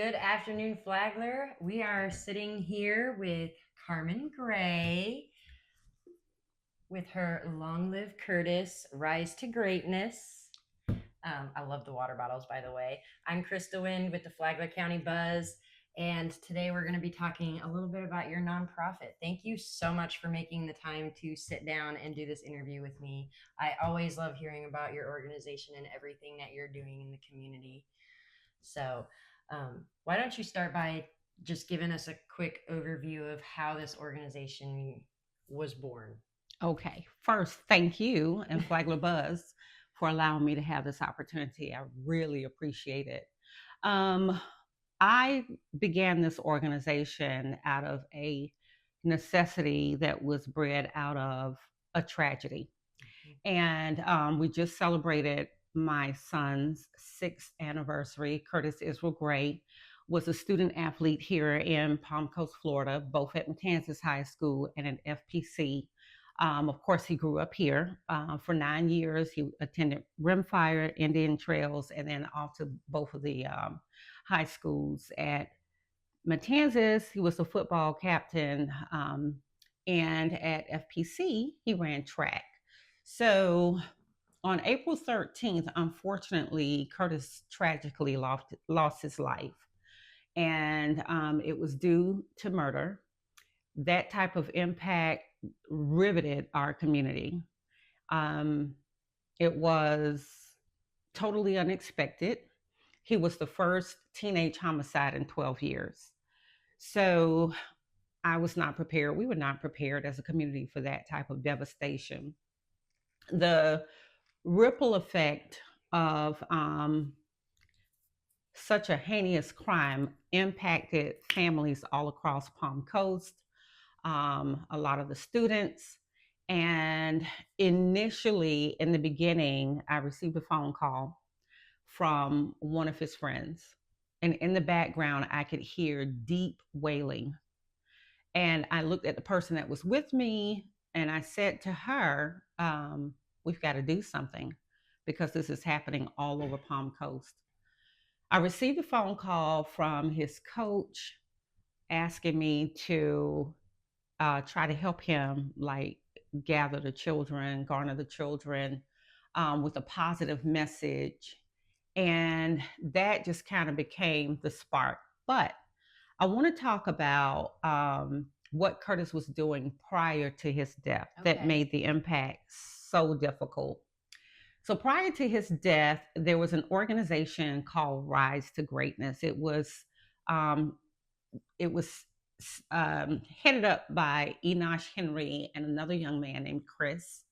Good afternoon, Flagler. We are sitting here with Carmen Gray with her Long Live Curtis Rise to Greatness. I love the water bottles, by the way. I'm Krista Wind with the Flagler County Buzz, and today we're going to be talking a little bit about your nonprofit. Thank you so much for making the time to sit down and do this interview with me. I always love hearing about your organization and everything that you're doing in the community. So, why don't you start by just giving us a quick overview of how this organization was born? Okay. First, thank you and Flagler Buzz for allowing me to have this opportunity. I really appreciate it. Um, I began this organization out of a necessity that was bred out of a tragedy. And we just celebrated my son's sixth anniversary. Curtis Israel Gray was a student athlete here in Palm Coast, Florida, both at Matanzas High School and at FPC. Of course, he grew up here for 9 years. He attended Rimfire, Indian Trails, and then off to both of the high schools. At Matanzas, he was a football captain, and at FPC, he ran track. So on April 13th, unfortunately, Curtis tragically lost his life. And it was due to murder. That type of impact riveted our community. Um, it was totally unexpected. He was the first teenage homicide in 12 years. So I was not prepared. We were not prepared as a community for that type of devastation. The ripple effect of such a heinous crime impacted families all across Palm Coast, a lot of the students. And initially, in the beginning, I received a phone call from one of his friends. And in the background, I could hear deep wailing. And I looked at the person that was with me and I said to her, we've got to do something because this is happening all over Palm Coast. I received a phone call from his coach asking me to try to help him, like gather the children, garner the children with a positive message. And that just kind of became the spark. But I want to talk about what Curtis was doing prior to his death that Okay. made the impact so difficult. So prior to his death, there was an organization called Rise to Greatness. Um, it was headed up by Enosh Henry and another young man named Chris.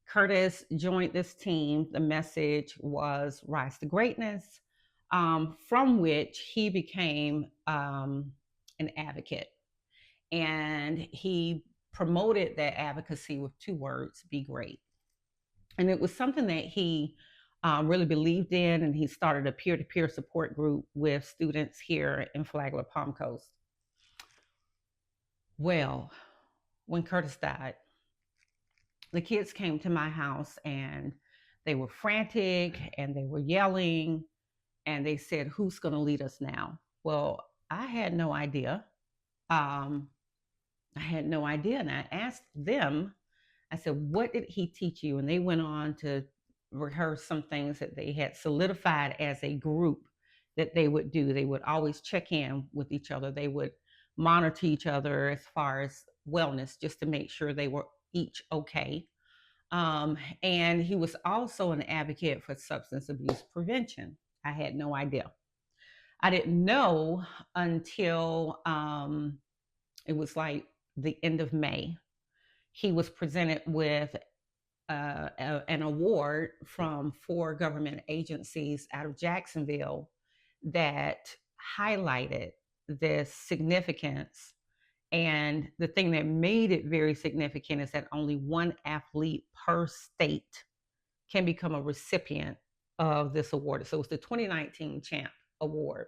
Curtis joined this team. The message was Rise to Greatness, from which he became an advocate. And he promoted that advocacy with two words: be great. And it was something that he really believed in. And he started a peer to peer support group with students here in Flagler, Palm Coast. Well, when Curtis died, the kids came to my house and they were frantic and they were yelling and they said, "Who's going to lead us now?" Well, I had no idea. Um, I had no idea. And I asked them, I said, "What did he teach you?" And they went on to rehearse some things that they had solidified as a group that they would do. They would always check in with each other. They would monitor each other as far as wellness, just to make sure they were each okay. And he was also an advocate for substance abuse prevention. I had no idea. I didn't know until it was like the end of May. He was presented with an award from four government agencies out of Jacksonville that highlighted this significance. And the thing that made it very significant is that only one athlete per state can become a recipient of this award. So it's the 2019 Champ Award.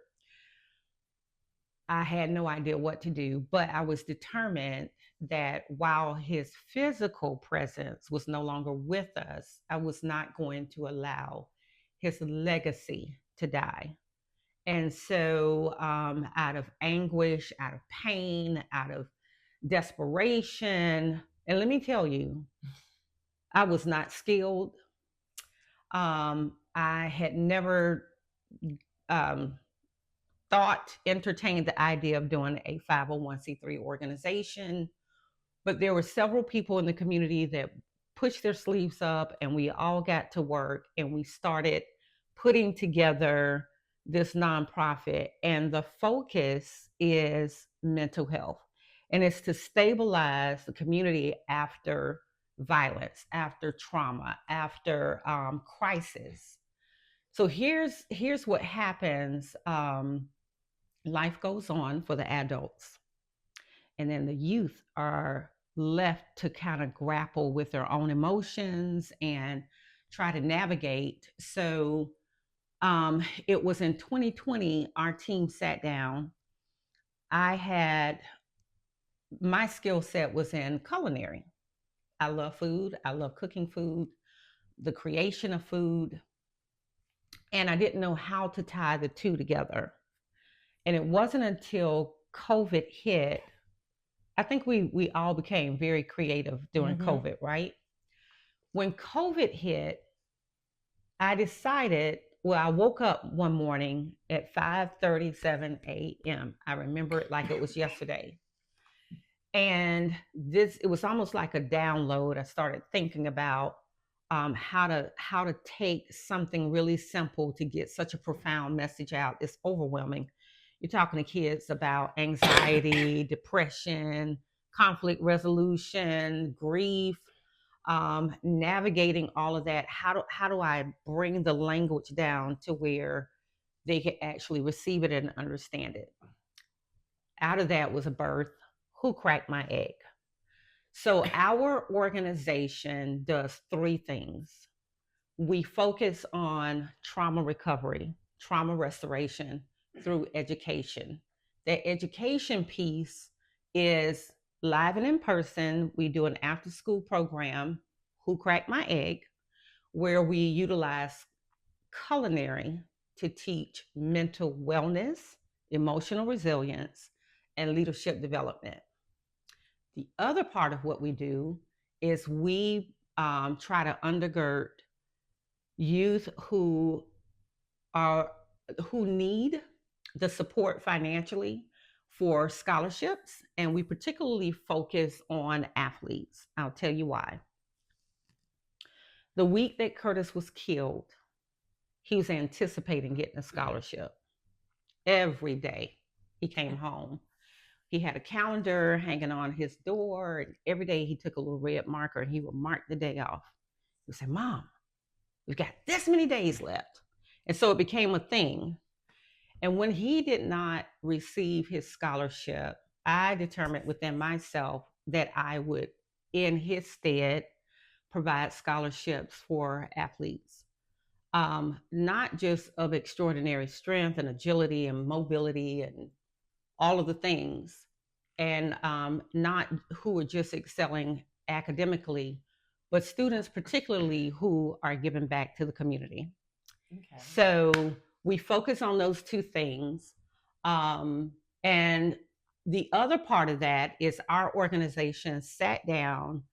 I had no idea what to do, but I was determined that while his physical presence was no longer with us, I was not going to allow his legacy to die. And so, out of anguish, out of pain, out of desperation, and let me tell you, I was not skilled. I had never um, entertained the idea of doing a 501c3 organization, but there were several people in the community that pushed their sleeves up, and we all got to work and we started putting together this nonprofit. And the focus is mental health, and it's to stabilize the community after violence, after trauma, after crisis. So here's what happens. Life goes on for the adults, and then the youth are left to kind of grapple with their own emotions and try to navigate. So it was in 2020, our team sat down. I had My skill set was in culinary. I love food, I love cooking food, the creation of food, and I didn't know how to tie the two together. And it wasn't until COVID hit. I think we all became very creative during COVID, right? When COVID hit, I decided, well, I woke up one morning at 5:37 a.m. I remember it like it was yesterday. And it was almost like a download. I started thinking about how to take something really simple to get such a profound message out. It's overwhelming. You're talking to kids about anxiety, depression, conflict resolution, grief, navigating all of that. How do I bring the language down to where they can actually receive it and understand it? Out of that was a birth. Who cracked my egg? So our organization does three things. We focus on trauma recovery, trauma restoration through education. The education piece is live and in person. We do an after school program, Who Cracked My Egg, where we utilize culinary to teach mental wellness, emotional resilience, and leadership development. The other part of what we do is we try to undergird youth who need the support financially for scholarships, and we particularly focus on athletes. I'll tell you why. The week that Curtis was killed, he was anticipating getting a scholarship. Every day he came home, he had a calendar hanging on his door, and every day he took a little red marker and he would mark the day off. He would say, "Mom, we've got this many days left." And so it became a thing. And when he did not receive his scholarship, I determined within myself that I would, in his stead, provide scholarships for athletes, not just of extraordinary strength and agility and mobility and all of the things, and not who are just excelling academically, but students particularly who are giving back to the community. Okay. So we focus on those two things. And the other part of that is our organization sat down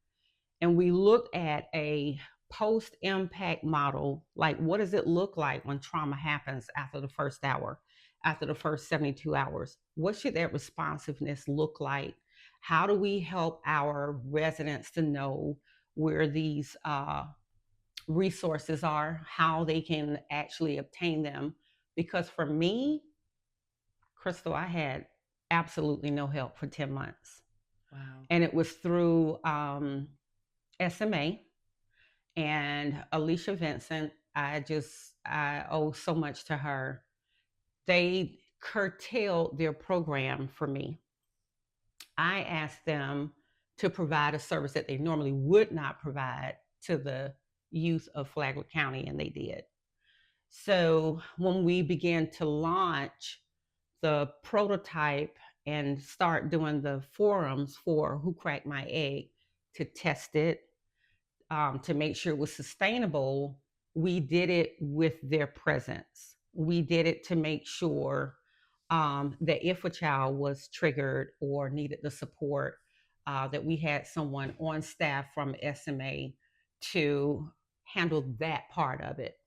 and we looked at a post-impact model. Like, what does it look like when trauma happens after the first hour, after the first 72 hours? What should that responsiveness look like? How do we help our residents to know where these resources are, how they can actually obtain them? Because for me, Crystal, I had absolutely no help for 10 months. Wow. And it was through SMA and Alicia Vincent. I owe so much to her. They curtailed their program for me. I asked them to provide a service that they normally would not provide to the youth of Flagler County, and they did. So when we began to launch the prototype and start doing the forums for Who Cracked My Egg to test it, to make sure it was sustainable, we did it with their presence. we did it to make sure that if a child was triggered or needed the support, that we had someone on staff from SMA to handle that part of it.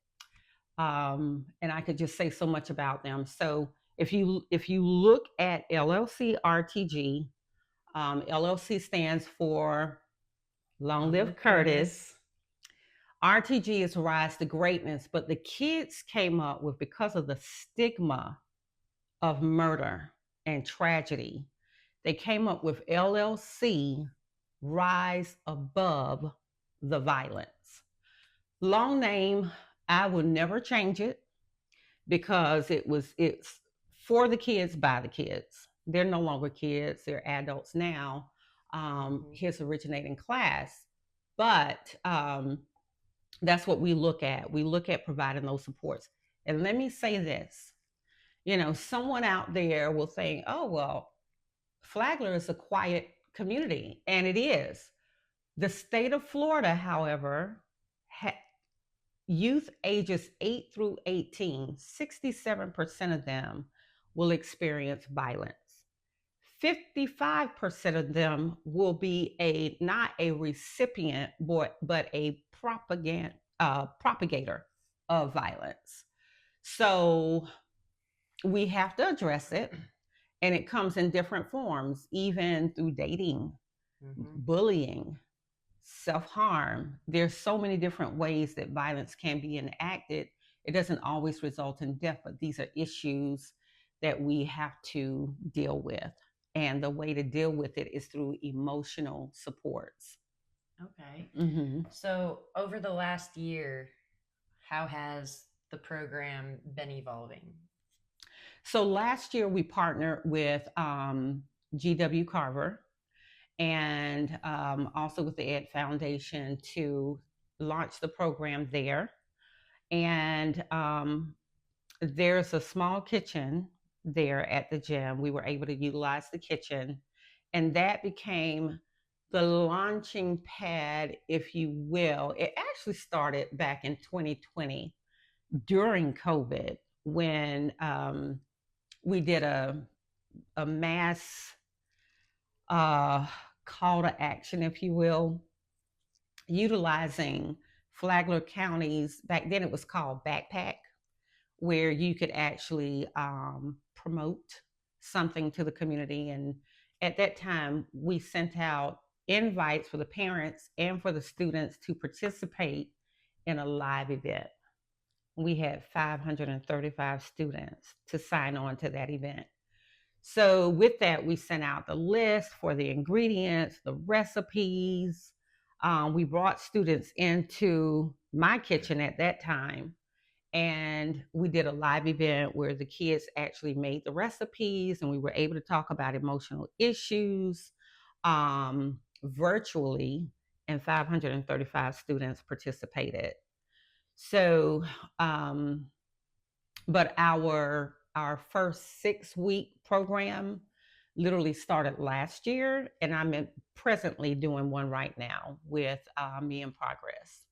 And I could just say so much about them. So if you look at LLC RTG, LLC stands for Long Live Curtis. RTG is Rise to Greatness, but the kids came up with, because of the stigma of murder and tragedy, they came up with LLC, Rise Above the Violence. Long name, I will never change it because it's for the kids, by the kids. They're no longer kids, they're adults now. His originating class. But that's what we look at. We look at providing those supports. And let me say this, someone out there will think, oh, well, Flagler is a quiet community, and it is. The state of Florida, however, youth ages 8 through 18, 67% of them will experience violence. 55% of them will be not a recipient, but a propagator of violence. So we have to address it, and it comes in different forms, even through dating, bullying, self-harm. There's so many different ways that violence can be enacted. It doesn't always result in death, but these are issues that we have to deal with. And the way to deal with it is through emotional supports. Okay. So over the last year, how has the program been evolving? So last year we partnered with GW Carver and also with the Ed Foundation to launch the program there. And there's a small kitchen there at the gym. We were able to utilize the kitchen, and that became the launching pad, if you will. It actually started back in 2020 during COVID, when we did a mass call to action, if you will, utilizing Flagler County's, back then it was called Backpack, where you could actually promote something to the community. And at that time, we sent out invites for the parents and for the students to participate in a live event. We had 535 students to sign on to that event. So with that, we sent out the list for the ingredients, the recipes. We brought students into my kitchen at that time, and we did a live event where the kids actually made the recipes, and we were able to talk about emotional issues virtually, and 535 students participated. So, but our first 6-week program literally started last year, and I'm presently doing one right now with Me in Progress.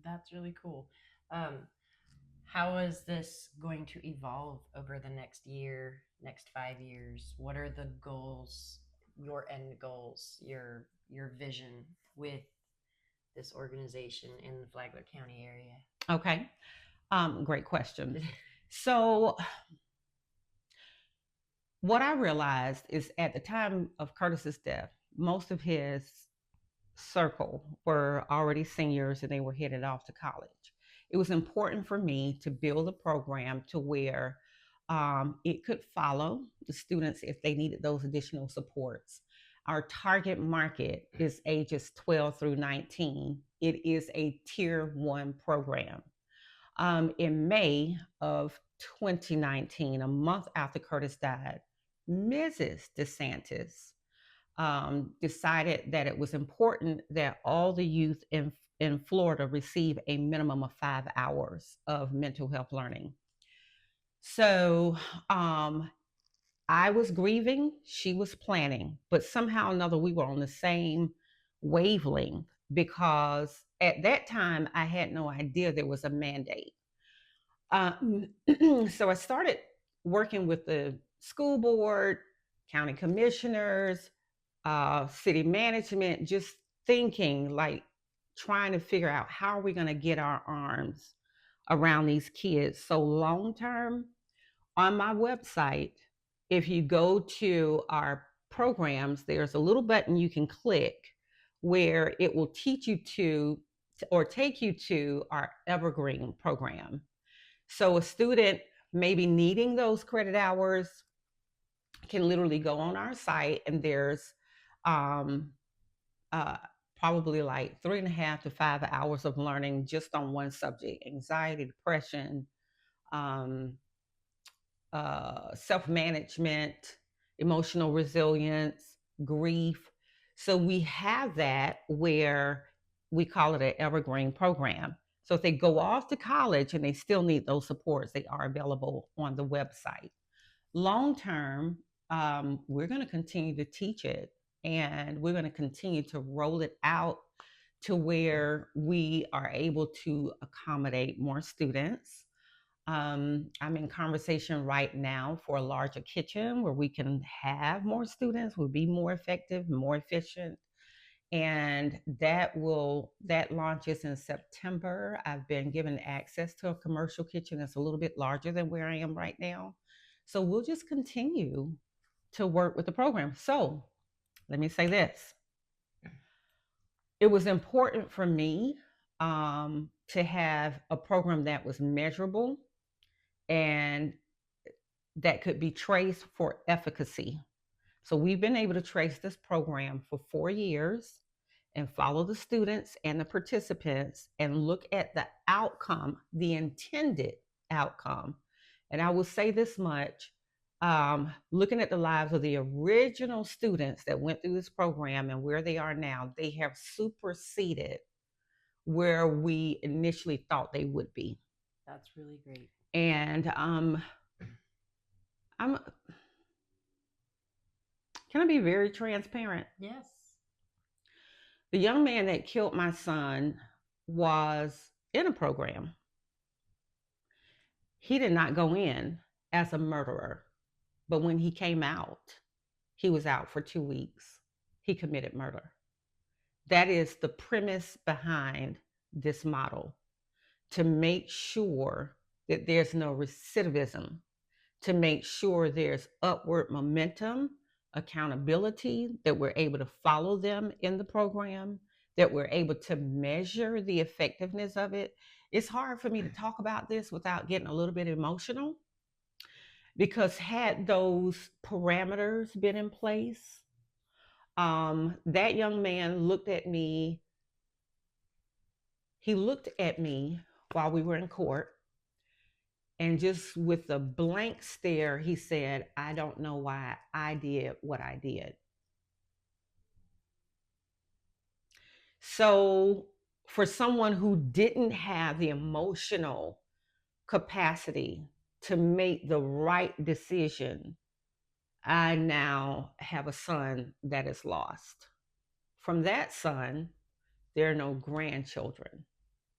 That's really cool. How is this going to evolve over the next year, next 5 years? What are the goals, your end goals, your vision with this organization in the Flagler County area? Okay. Great question. So what I realized is, at the time of Curtis's death, most of his circle were already seniors and they were headed off to college. It was important for me to build a program to where it could follow the students if they needed those additional supports. Our target market is ages 12 through 19. It is a tier 1 program. In May of 2019, a month after Curtis died, Mrs. DeSantis decided that it was important that all the youth in Florida receive a minimum of 5 hours of mental health learning. So I was grieving, she was planning, but somehow or another we were on the same wavelength, because at that time I had no idea there was a mandate. Um, so I started working with the school board, county commissioners, city management, just thinking like trying to figure out how are we going to get our arms around these kids. So long term, on my website, if you go to our programs, there's a little button you can click where it will teach you to or take you to our evergreen program. So a student maybe needing those credit hours can literally go on our site, and there's um, uh, probably like 3.5 to 5 hours of learning just on one subject: anxiety, depression, um, self management, emotional resilience, grief. So we have that where we call it an evergreen program. So if they go off to college and they still need those supports, they are available on the website. Long term, we're going to continue to teach it, and we're going to continue to roll it out to where we are able to accommodate more students. I'm in conversation right now for a larger kitchen where we can have more students, will be more effective, more efficient. And that launches in September. I've been given access to a commercial kitchen that's a little bit larger than where I am right now. So we'll just continue to work with the program. So let me say this. It was important for me to have a program that was measurable and that could be traced for efficacy. So we've been able to trace this program for 4 years and follow the students and the participants and look at the outcome, the intended outcome. And I will say this much, looking at the lives of the original students that went through this program and where they are now, they have superseded where we initially thought they would be. That's really great. And can I be very transparent? Yes. The young man that killed my son was in a program. He did not go in as a murderer, but when he came out, he was out for 2 weeks. He committed murder. That is the premise behind this model, to make sure that there's no recidivism, to make sure there's upward momentum, accountability, that we're able to follow them in the program, that we're able to measure the effectiveness of it. It's hard for me to talk about this without getting a little bit emotional, because had those parameters been in place, that young man looked at me. He looked at me while we were in court, and just with a blank stare, he said, "I don't know why I did what I did." So, for someone who didn't have the emotional capacity to make the right decision, I now have a son that is lost. From that son, there are no grandchildren.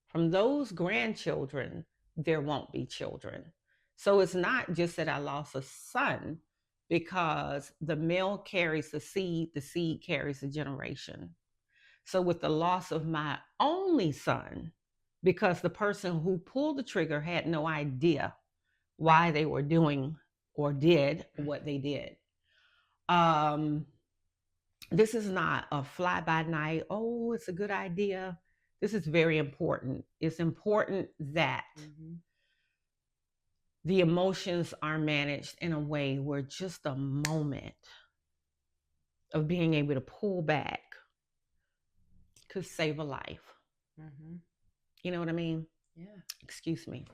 From those grandchildren, there won't be children. So it's not just that I lost a son, because the male carries the seed carries the generation. So with the loss of my only son, because the person who pulled the trigger had no idea why they were doing or did what they did. This is not a fly by night, oh, it's a good idea. This is very important. It's important that the emotions are managed in a way where just a moment of being able to pull back could save a life. You know what I mean? Yeah. Excuse me.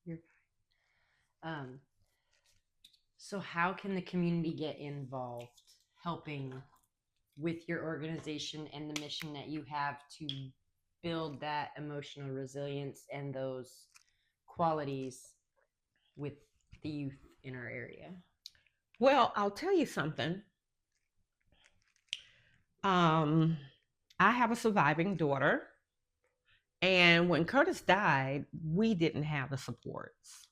You're so how can the community get involved helping with your organization and the mission that you have to build that emotional resilience and those qualities with the youth in our area? Well, I'll tell you something. I have a surviving daughter, And when Curtis died, we didn't have the supports.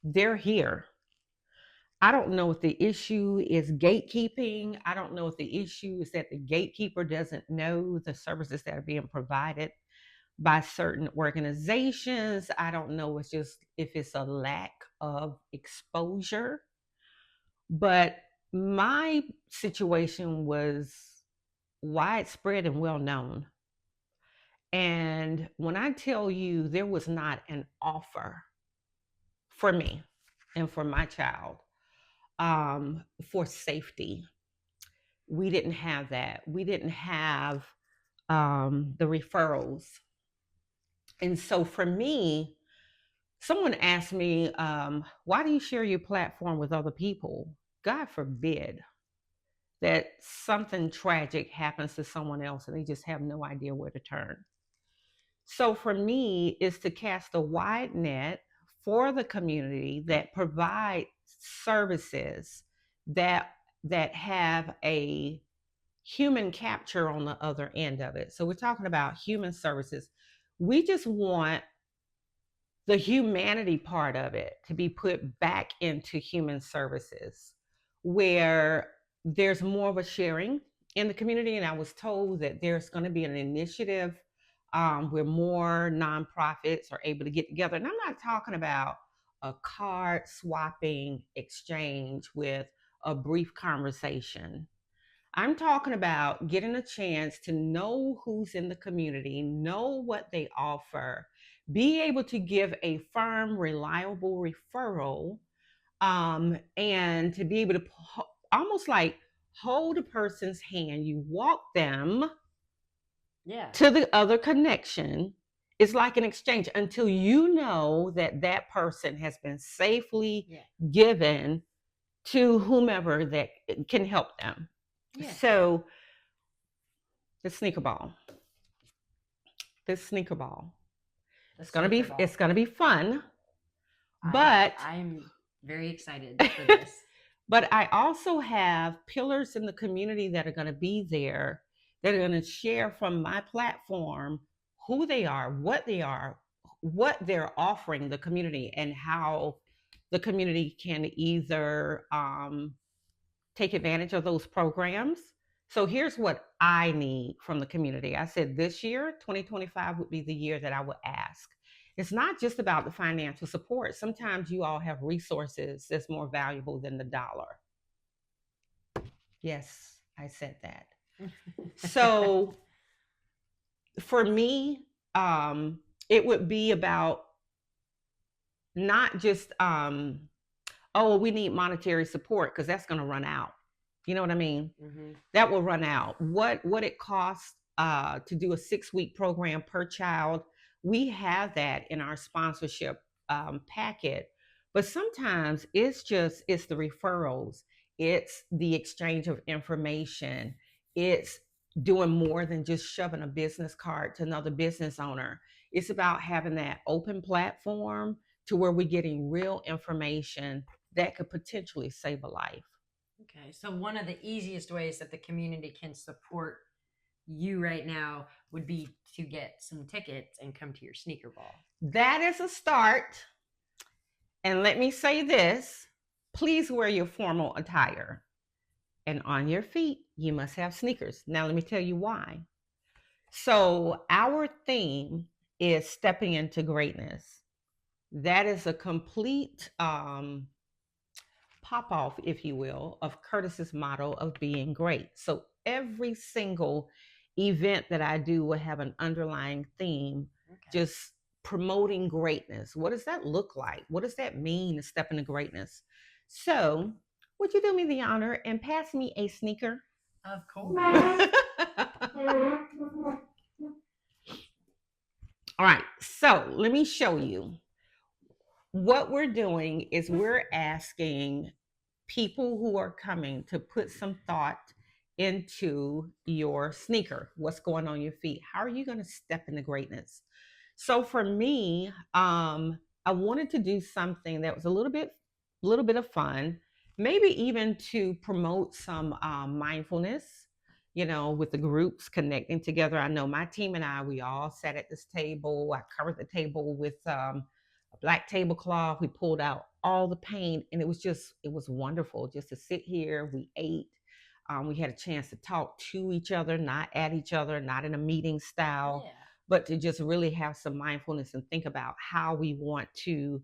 They're here. I don't know if the issue is gatekeeping. I don't know if the issue is that the gatekeeper doesn't know the services that are being provided by certain organizations. I don't know if it's a lack of exposure. But my situation was widespread and well known. And when I tell you there was not an offer for me and for my child, for safety, we didn't have that. We didn't have the referrals. And so for me, someone asked me, why do you share your platform with other people? God forbid that something tragic happens to someone else and they just have no idea where to turn. So for me, is to cast a wide net for the community that provide services that have a human capture on the other end of it. So we're talking about human services. We just want the humanity part of it to be put back into human services where there's more of a sharing in the community. And I was told that there's going to be an initiative where more nonprofits are able to get together. And I'm not talking about a card swapping exchange with a brief conversation. I'm talking about getting a chance to know who's in the community, know what they offer, be able to give a firm, reliable referral, and to be able to almost like hold a person's hand. You walk them to the other connection. It's like an exchange until you know that that person has been safely given to whomever that can help them. Yeah. So the sneaker ball. It's gonna be fun. But I'm very excited for this. But I also have pillars in the community that are gonna be there that are gonna share from my platform who they are, what they're offering the community, and how the community can either take advantage of those programs. So here's what I need from the community. I said this year, 2025, would be the year that I would ask. It's not just about the financial support. Sometimes you all have resources that's more valuable than the dollar. Yes, I said that. So for me, it would be about not just oh, we need monetary support, because that's going to run out. You know what I mean? Mm-hmm. That will run out. What it costs to do a 6-week program per child, we have that in our sponsorship packet. But sometimes it's the referrals, it's the exchange of information, it's doing more than just shoving a business card to another business owner. It's about having that open platform to where we're getting real information that could potentially save a life. Okay, so one of the easiest ways that the community can support you right now would be to get some tickets and come to your sneaker ball. That is a start. And let me say this, please wear your formal attire. And on your feet, you must have sneakers. Now, let me tell you why. So our theme is stepping into greatness. That is a complete pop-off, if you will, of Curtis's motto of being great. So every single event that I do will have an underlying theme, just promoting greatness. What does that look like? What does that mean to step into greatness? So would you do me the honor and pass me a sneaker? Of course. All right, so let me show you. What we're doing is we're asking people who are coming to put some thought into your sneaker. What's going on your feet? How are you going to step into greatness? So for me, I wanted to do something that was a little bit of fun, maybe even to promote some mindfulness, with the groups connecting together. I know my team and we all sat at this table. I covered the table with a black tablecloth. We pulled out all the paint, and it was wonderful just to sit here. We ate. We had a chance to talk to each other, not at each other, not in a meeting style, but to just really have some mindfulness and think about how we want to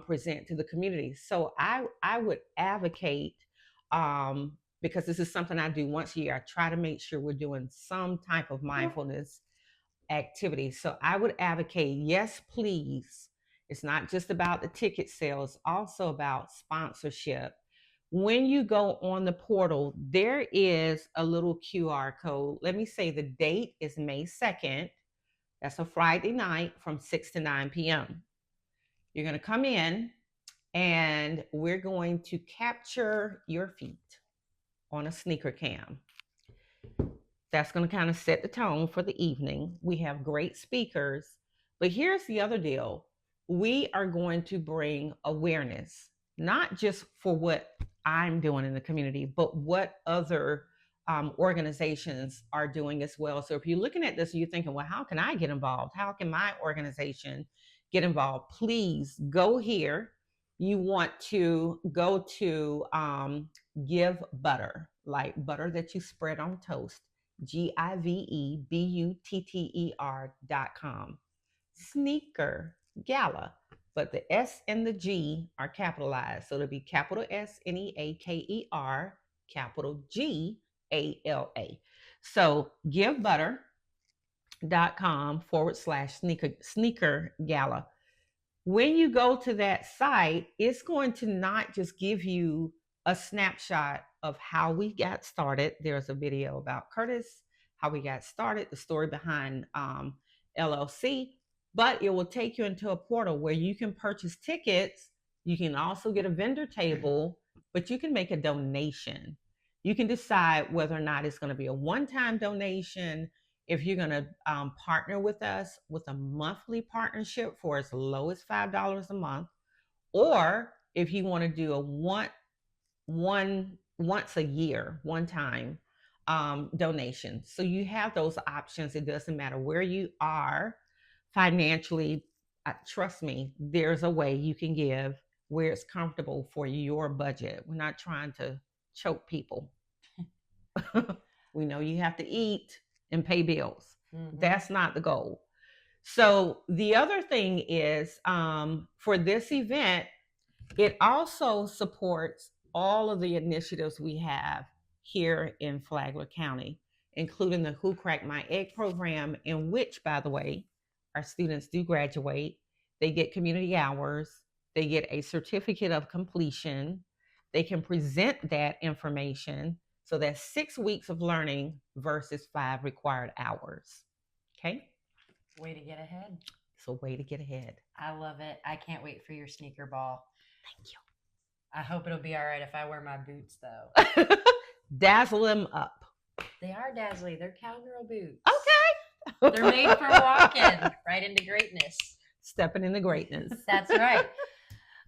present to the community. So I would advocate, because this is something I do once a year. I try to make sure we're doing some type of mindfulness activity. So I would advocate, yes, please. It's not just about the ticket sales, also about sponsorship. When you go on the portal, there is a little QR code. Let me say the date is May 2nd. That's a Friday night from 6 to 9 p.m. You're going to come in and we're going to capture your feet on a sneaker cam. That's going to kind of set the tone for the evening. We have great speakers, but here's the other deal. We are going to bring awareness, not just for what I'm doing in the community, but what other organizations are doing as well. So if you're looking at this, you're thinking, well, how can I get involved? How can my organization get involved? Please go here. You want to go to Give Butter, like butter that you spread on toast, GIVEBUTTER.com. Sneaker Gala, but the S and the G are capitalized. So it'll be capital SNEAKER, capital GALA. So givebutter.com/sneaker gala. When you go to that site, it's going to not just give you a snapshot of how we got started. There's a video about Curtis, how we got started, the story behind LLC, but it will take you into a portal where you can purchase tickets. You can also get a vendor table, but you can make a donation. You can decide whether or not it's going to be a one-time donation, if you're going to partner with us with a monthly partnership for as low as $5 a month, or if you want to do a once a year, one time donation. So you have those options. It doesn't matter where you are financially. Trust me, there's a way you can give where it's comfortable for your budget. We're not trying to choke people. We know you have to eat and pay bills. Mm-hmm. That's not the goal. So the other thing is, for this event, it also supports all of the initiatives we have here in Flagler County, including the Who Cracked My Egg program, in which, by the way, our students do graduate. They get community hours. They get a certificate of completion. They can present that information. So that's 6 weeks of learning versus 5 required hours. Okay? Way to get ahead. It's a way to get ahead. I love it. I can't wait for your sneaker ball. Thank you. I hope it'll be all right if I wear my boots, though. Dazzle them up. They are dazzly. They're cowgirl boots. Okay. They're made for walking right into greatness. Stepping into greatness. That's right.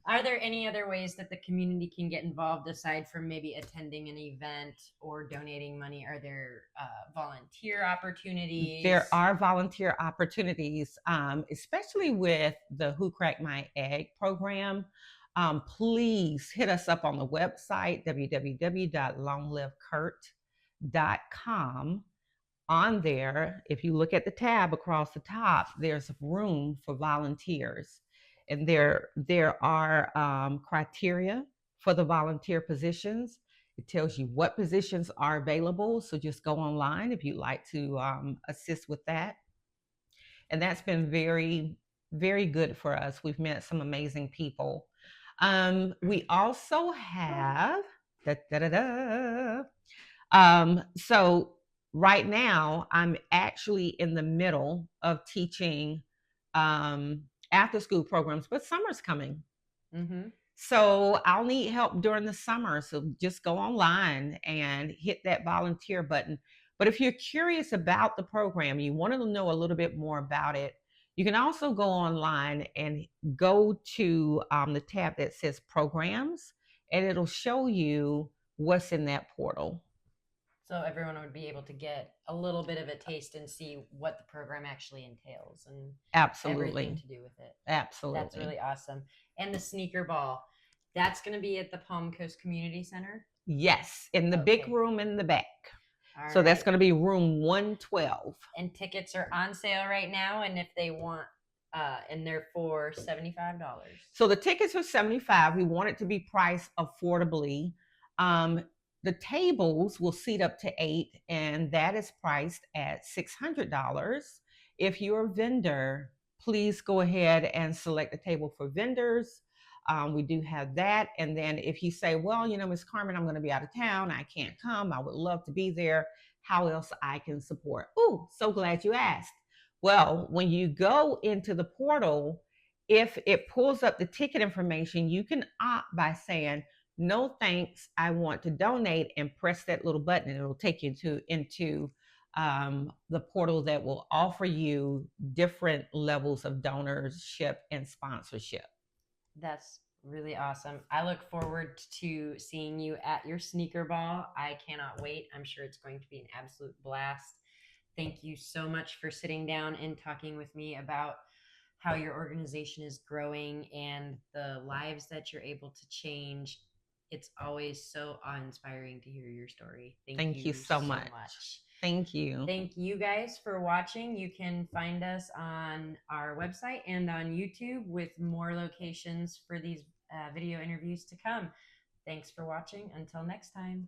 Are there any other ways that the community can get involved aside from maybe attending an event or donating money? Are there volunteer opportunities? There are volunteer opportunities, especially with the Who Cracked My Egg program. Please hit us up on the website, www.longlivekurt.com. On there, if you look at the tab across the top, there's room for volunteers. And there are criteria for the volunteer positions. It tells you what positions are available. So just go online if you'd like to assist with that. And that's been very, very good for us. We've met some amazing people. We also have, so right now I'm actually in the middle of teaching after school programs, but summer's coming. Mm-hmm. So I'll need help during the summer. So just go online and hit that volunteer button. But if you're curious about the program, you want to know a little bit more about it, you can also go online and go to the tab that says programs, and it'll show you what's in that portal. So everyone would be able to get a little bit of a taste and see what the program actually entails and Absolutely. everything to do with it. Absolutely. That's really awesome. And the sneaker ball, that's going to be at the Palm Coast Community Center? Yes, in the big room in the back. All so right. That's going to be room 112. And tickets are on sale right now. And if they want, and they're for $75. So the tickets are $75. We want it to be priced affordably. The tables will seat up to 8, and that is priced at $600. If you're a vendor, please go ahead and select a table for vendors. We do have that. And then if you say, well, Ms. Carmen, I'm going to be out of town, I can't come, I would love to be there, how else I can support? Oh, so glad you asked. Well, when you go into the portal, if it pulls up the ticket information, you can opt by saying, no thanks, I want to donate, and press that little button, and it'll take you into the portal that will offer you different levels of donorship and sponsorship. That's really awesome. I look forward to seeing you at your sneaker ball. I cannot wait. I'm sure it's going to be an absolute blast. Thank you so much for sitting down and talking with me about how your organization is growing and the lives that you're able to change. It's always so awe-inspiring to hear your story. Thank you so much. Thank you. Thank you guys for watching. You can find us on our website and on YouTube with more locations for these video interviews to come. Thanks for watching. Until next time.